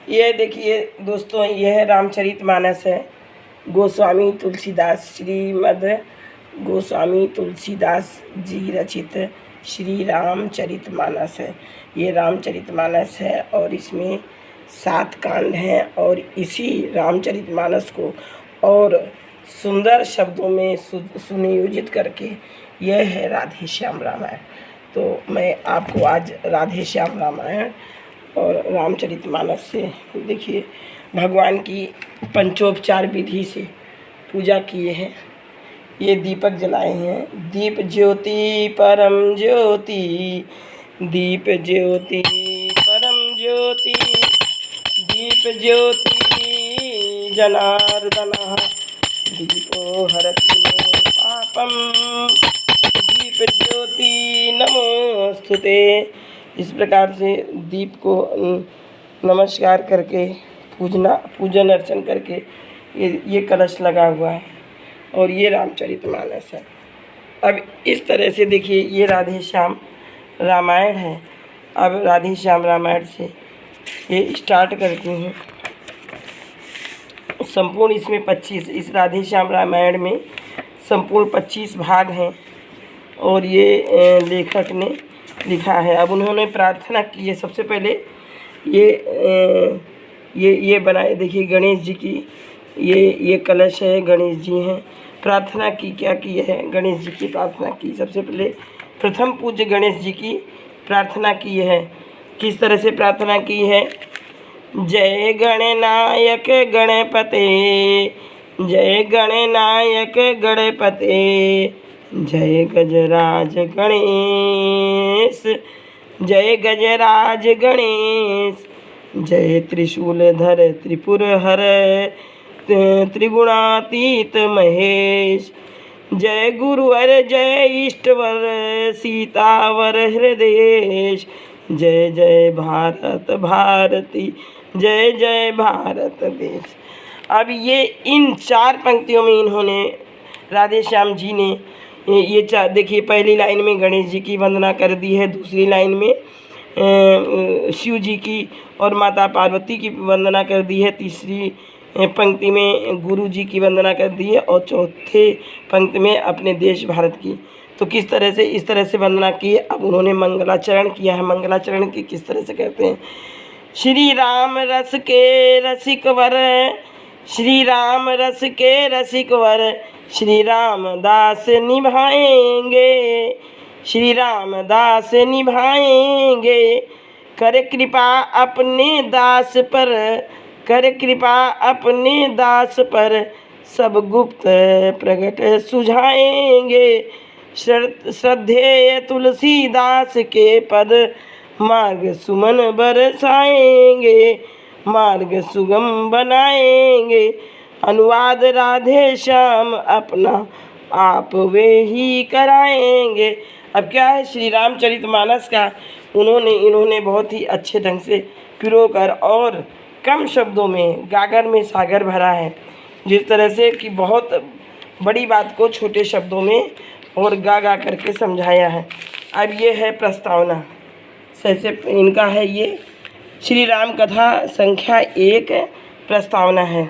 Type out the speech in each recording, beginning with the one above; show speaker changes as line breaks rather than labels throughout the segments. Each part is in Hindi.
ये देखिए दोस्तों, यह रामचरितमानस है। गोस्वामी तुलसीदास, श्रीमद् गोस्वामी तुलसीदास जी रचित श्री रामचरितमानस है। ये रामचरितमानस है और इसमें 7 कांड हैं और इसी रामचरितमानस को और सुंदर शब्दों में सुनियोजित करके यह है राधे श्याम रामायण। तो मैं आपको आज राधे श्याम रामायण और रामचरितमानस से देखिए भगवान की पंचोपचार विधि से पूजा किए हैं। ये दीपक जलाए हैं। दीप ज्योति परम ज्योति, दीप ज्योति परम ज्योति, दीप ज्योति जनार्दनः, दीपो हरति मे पापम, दीप ज्योति नमोस्तुते। इस प्रकार से दीप को नमस्कार करके पूजन अर्चन करके ये कलश लगा हुआ है और ये रामचरितमानस है। अब इस तरह से देखिए ये राधे श्याम रामायण है। अब राधे श्याम रामायण से ये स्टार्ट करती हूँ। संपूर्ण इसमें 25, इस राधे श्याम रामायण में संपूर्ण 25 भाग हैं और ये लेखक ने लिखा है। अब उन्होंने प्रार्थना की है। सबसे पहले ये बनाए, देखिए गणेश जी की ये कलश है, गणेश जी हैं। प्रार्थना की, क्या की है, गणेश जी की प्रार्थना की। सबसे पहले प्रथम पूज्य गणेश जी की प्रार्थना की है। किस तरह से प्रार्थना की है? जय गणनायक गणपते, जय गणनायक गणपते, जय गजराज गणेश, जय गजराज गणेश, जय त्रिशूलधर त्रिपुरहर त्रिगुणातीत महेश, जय गुरुवर जय इष्टवर सीतावर हृदयेश, जय जय भारत भारती, जय जय भारत देश। अब ये इन 4 पंक्तियों में इन्होंने राधे श्याम जी ने ये 4, देखिए पहली लाइन में गणेश जी की वंदना कर दी है, दूसरी लाइन में शिव जी की और माता पार्वती की वंदना कर दी है, तीसरी पंक्ति में गुरु जी की वंदना कर दी है और चौथे पंक्ति में अपने देश भारत की। तो किस तरह से, इस तरह से वंदना की है। अब उन्होंने मंगलाचरण किया है। मंगलाचरण की किस तरह से करते हैं? श्री राम रस के रसिकवर, श्री राम रस के रसिकवर, श्री राम दास निभाएंगे, श्री राम दास निभाएंगे, कर कृपा अपने दास पर, कर कृपा अपने दास पर, सब गुप्त प्रगट सुझाएंगे, श्रद्धेय तुलसीदास के पद, मार्ग सुमन बरसाएंगे, मार्ग सुगम बनाएंगे, अनुवाद राधे श्याम अपना आप वे ही कराएंगे। अब क्या है, श्री रामचरितमानस का इन्होंने बहुत ही अच्छे ढंग से पिरोकर और कम शब्दों में गागर में सागर भरा है। जिस तरह से कि बहुत बड़ी बात को छोटे शब्दों में और गा करके समझाया है। अब ये है प्रस्तावना, जैसे इनका है ये श्री राम कथा संख्या 1 प्रस्तावना है।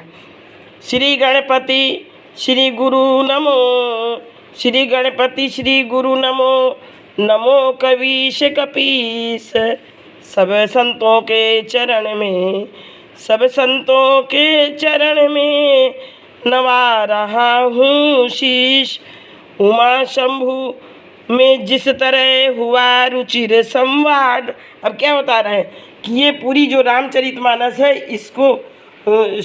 श्री गणपति श्री गुरु नमो, श्री गणपति श्री गुरु नमो, नमो कवीश कपीस, सब संतों के चरण में, सब संतों के चरण में नवा रहा हूँ शीश, उमा शंभु में जिस तरह हुआ रुचिर संवाद। अब क्या बता रहे हैं कि ये पूरी जो रामचरितमानस है इसको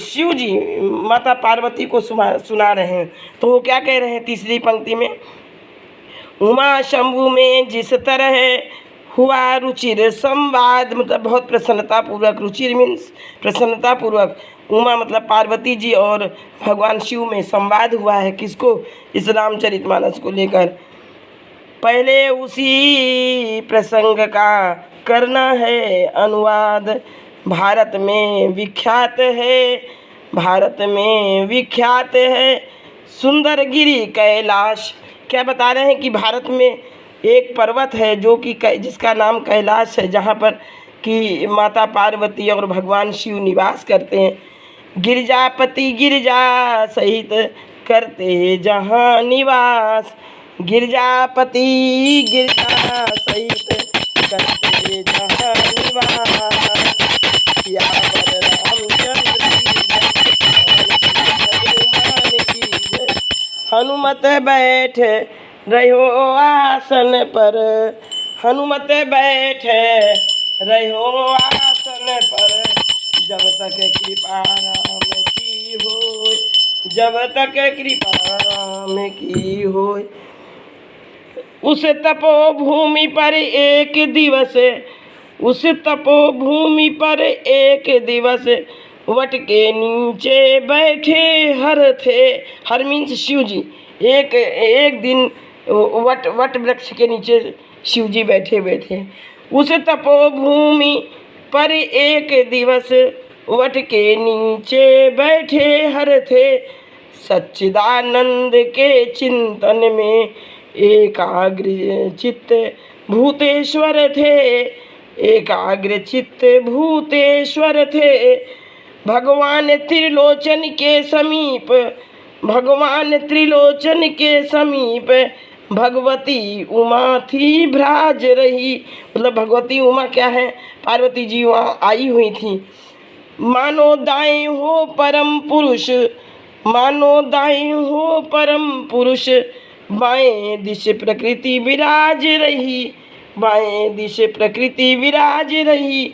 शिव जी माता पार्वती को सुना रहे हैं। तो वो क्या कह रहे हैं तीसरी पंक्ति में? उमा शंभु में जिस तरह हुआ रुचिर संवाद, मतलब बहुत प्रसन्नता पूर्वक, रुचिर मीन्स प्रसन्नता पूर्वक, उमा मतलब पार्वती जी और भगवान शिव में संवाद हुआ है। किसको? इस रामचरितमानस को लेकर। पहले उसी प्रसंग का करना है अनुवाद, भारत में विख्यात है, भारत में विख्यात है सुंदर गिरी कैलाश। क्या बता रहे हैं कि भारत में एक पर्वत है जो कि जिसका नाम कैलाश है, जहाँ पर कि माता पार्वती और भगवान शिव निवास करते हैं। गिरजापति गिरजा सहित करते जहाँ निवास, गिरजापति गिरजा सहित करते जहाँ निवास। सियावर रामचंद्र की जय, हनुमत बैठ रहो आसन पर, हनुमत बैठ रहो आसन पर, जब तक कृपा राम की होय, जब तक कृपा राम की होय। उस तपोभूमि पर एक दिवस, उस तपोभूमि पर एक दिवस, वट के नीचे बैठे हर थे। हर मीन्स शिव जी। एक दिन वट वृक्ष के नीचे शिव जी बैठे हुए थे। उस तपोभूमि पर एक दिवस, वट के नीचे बैठे हर थे। सच्चिदानंद के चिंतन में एकाग्र चित्त भूतेश्वर थे, एकाग्र चित्त भूतेश्वर थे। भगवान त्रिलोचन के समीप, भगवान त्रिलोचन के समीप, भगवती उमा थी भ्राज रही। मतलब भगवती उमा क्या है, पार्वती जी वहाँ आई हुई थी। मानो दाएं हो परम पुरुष, मानो दाएं हो परम पुरुष, बाएं दिश प्रकृति विराज रही, बाएं दिश प्रकृति विराज रही।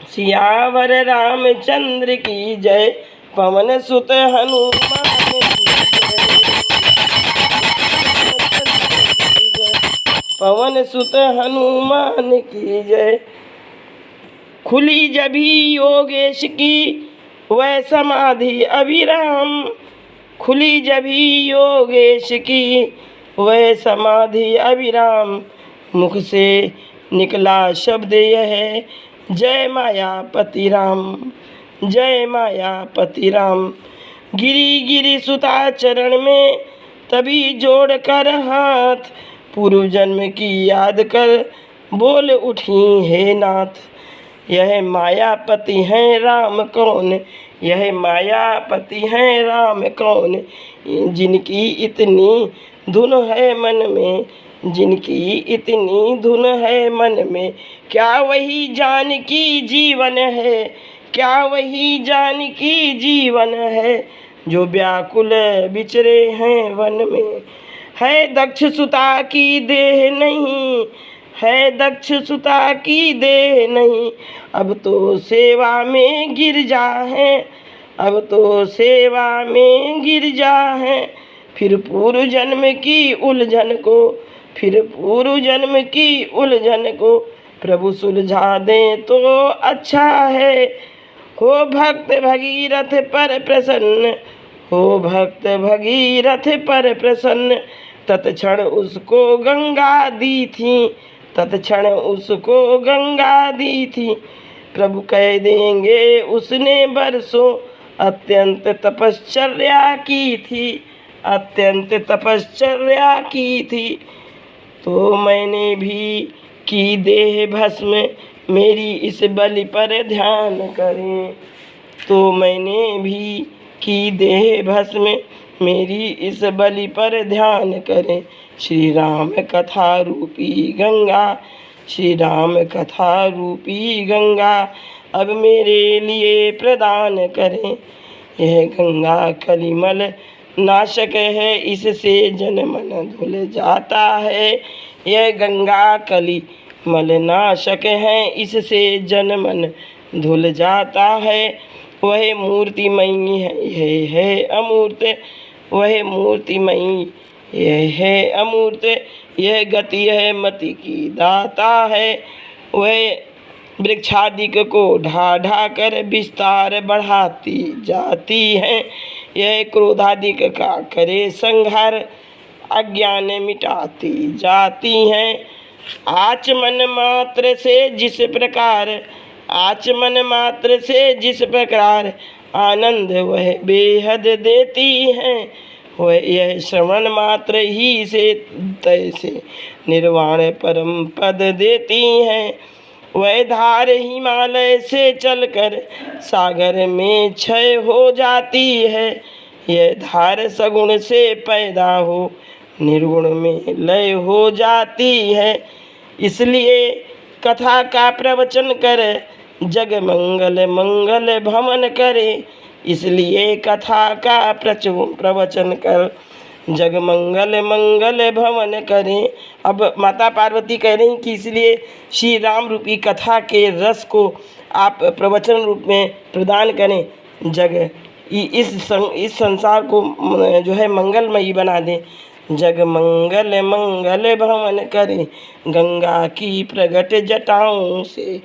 सियावर रामचंद्र की जय, पवन सुत हनुमान की जय, पवन सुत हनुमान की जय। खुली जभी योगेश की वह समाधि अभिराम, खुली जभी योगेश की वह समाधि अभिराम। मुख से निकला शब्द यह, जय मायापति राम, जय मायापति राम। गिरी गिरी सुता चरण में तभी जोड़ कर हाथ, पूर्व जन्म की याद कर बोल उठी हे नाथ। यह मायापति हैं राम कौन, यह मायापति हैं राम कौन, जिनकी इतनी धुन है मन में, जिनकी इतनी धुन है मन में। क्या वही जानकी जीवन है, क्या वही जानकी जीवन है, जो व्याकुल बिचरे हैं वन में। है दक्ष सुता की देह नहीं, है दक्ष सुता की देह नहीं, अब तो सेवा में गिरजा है, अब तो सेवा में गिरजा है। फिर पूर्व जन्म की उलझन को, फिर पूर्व जन्म की उलझन को प्रभु सुलझा दें तो अच्छा है। हो भक्त भगीरथ पर प्रसन्न, हो भक्त भगीरथ पर प्रसन्न, तत्क्षण उसको गंगा दी थी, तत्क्षण उसको गंगा दी थी। प्रभु कह देंगे उसने बरसों अत्यंत तपश्चर्या की थी, अत्यंत तपश्चर्या की थी। तो मैंने भी की देह भस्म, मेरी इस बलि पर ध्यान करें। तो मैंने भी की देह भस्म, मेरी इस बलि पर ध्यान करें। श्री राम कथा रूपी गंगा, श्री राम कथा रूपी गंगा, अब मेरे लिए प्रदान करें। यह गंगा कलिमल नाशक है, इससे जन मन धुल जाता है। यह गंगा कलिमल नाशक है, इससे जन मन धुल जाता है। वह मूर्तिमयी है, यह है अमूर्त, वह मूर्तिमयी यह है अमूर्त, यह गति है मति की दाता है। वह वृक्षादिक को ढा ढा कर विस्तार बढ़ाती जाती है। यह क्रोधादिक का करे संहार, अज्ञान मिटाती जाती हैं। आचमन मात्र से जिस प्रकार, आचमन मात्र से जिस प्रकार आनंद वह बेहद देती हैं, वह यह श्रवण मात्र ही से तैसे निर्वाण परम पद देती हैं। वह धार हिमालय से चलकर सागर में क्षय हो जाती है। यह धार सगुण से पैदा हो निर्गुण में लय हो जाती है। इसलिए कथा का प्रवचन करे, जग मंगल मंगल भवन करे। इसलिए कथा का प्रवचन कर, जग मंगल मंगल भवन करें। अब माता पार्वती कह रही कि इसलिए श्री राम रूपी कथा के रस को आप प्रवचन रूप में प्रदान करें। जग इस संसार को जो है मंगलमयी बना दें। जग मंगल मंगल भवन करे, गंगा की प्रगट जटाओं से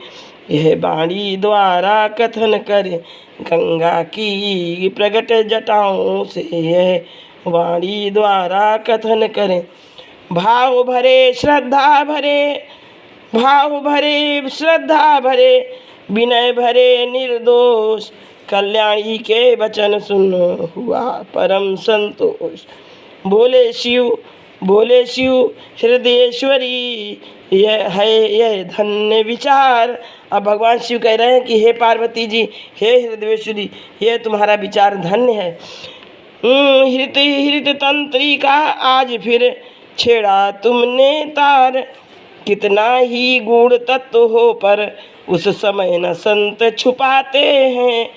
यह वाणी द्वारा कथन करे। गंगा की प्रगट जटाओं से यह वाणी द्वारा कथन करें। भाव भरे श्रद्धा भरे विनय भरे निर्दोष, कल्याणी के वचन सुन हुआ परम संतोष। बोले शिव हृदयेश्वरी, यह धन्य विचार। अब भगवान शिव कह रहे हैं कि हे पार्वती जी, हे हृदयेश्वरी, यह तुम्हारा विचार धन्य है। हृत तंत्री का आज फिर छेड़ा तुमने तार, कितना ही गूढ़ तत्व हो पर उस समय न संत छुपाते हैं।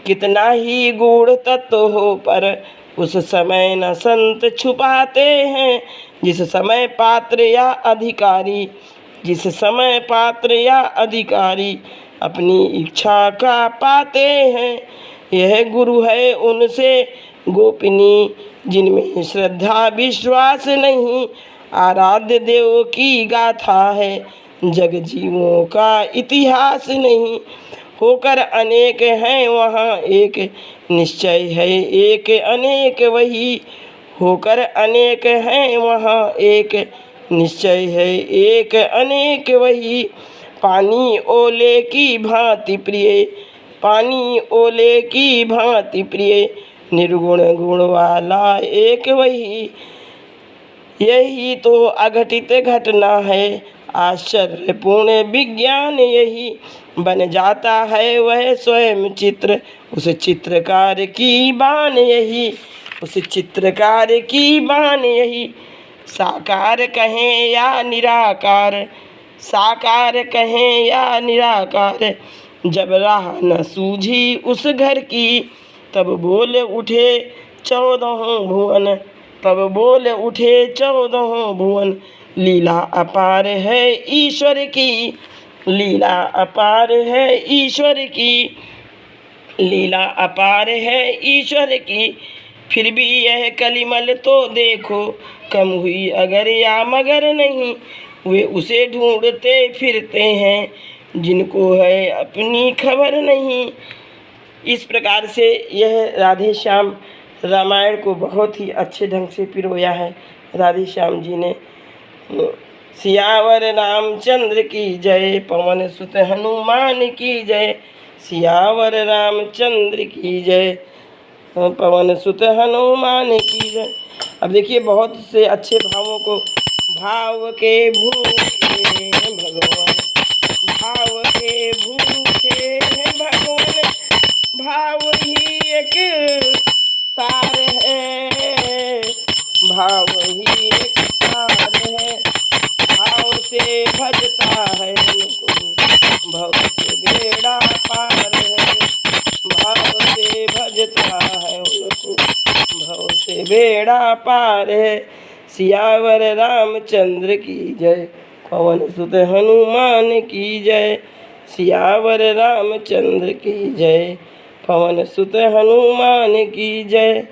कितना ही गूढ़ तत्व हो पर उस समय न संत छुपाते हैं। जिस समय पात्र या अधिकारी अपनी इच्छा का पाते हैं। यह गुरु है उनसे गोपनीय, जिनमें श्रद्धा विश्वास नहीं। आराध्य देव की गाथा है, जग जीवों का इतिहास नहीं। होकर अनेक हैं वहाँ एक निश्चय है एक अनेक वही। होकर अनेक हैं वहाँ एक निश्चय है एक अनेक वही। पानी ओले की भांति प्रिय, निर्गुण गुण वाला एक वही। यही तो अघटित घटना है, आश्चर्यपूर्ण विज्ञान यही। बन जाता है वह स्वयं चित्र, उस चित्रकार की बान यही। साकार कहें या निराकार, जब राह न सूझी उस घर की, तब बोल उठे 14 भुवन। लीला अपार है ईश्वर की। फिर भी यह कलिमल तो देखो, कम हुई अगर या मगर नहीं। वे उसे ढूंढते फिरते हैं, जिनको है अपनी खबर नहीं। इस प्रकार से यह राधे श्याम रामायण को बहुत ही अच्छे ढंग से पिरोया है राधे श्याम जी ने। सियावर रामचंद्र की जय, पवन सुत हनुमान की जय। सियावर रामचंद्र की जय, पवन सुत हनुमान की जय। अब देखिए बहुत से अच्छे भावों को, भाव के भूखे हैं भगवान, भाव ही एक सार है, भाव से भजता है उनको, भव से बेड़ा पार है। भाव से भजता है उनको, भव से बेड़ा पार है। सियावर रामचंद्र की जय, पवन सुत हनुमान की जय। सियावर रामचंद्र की जय, पवन सुत हनुमान की जय।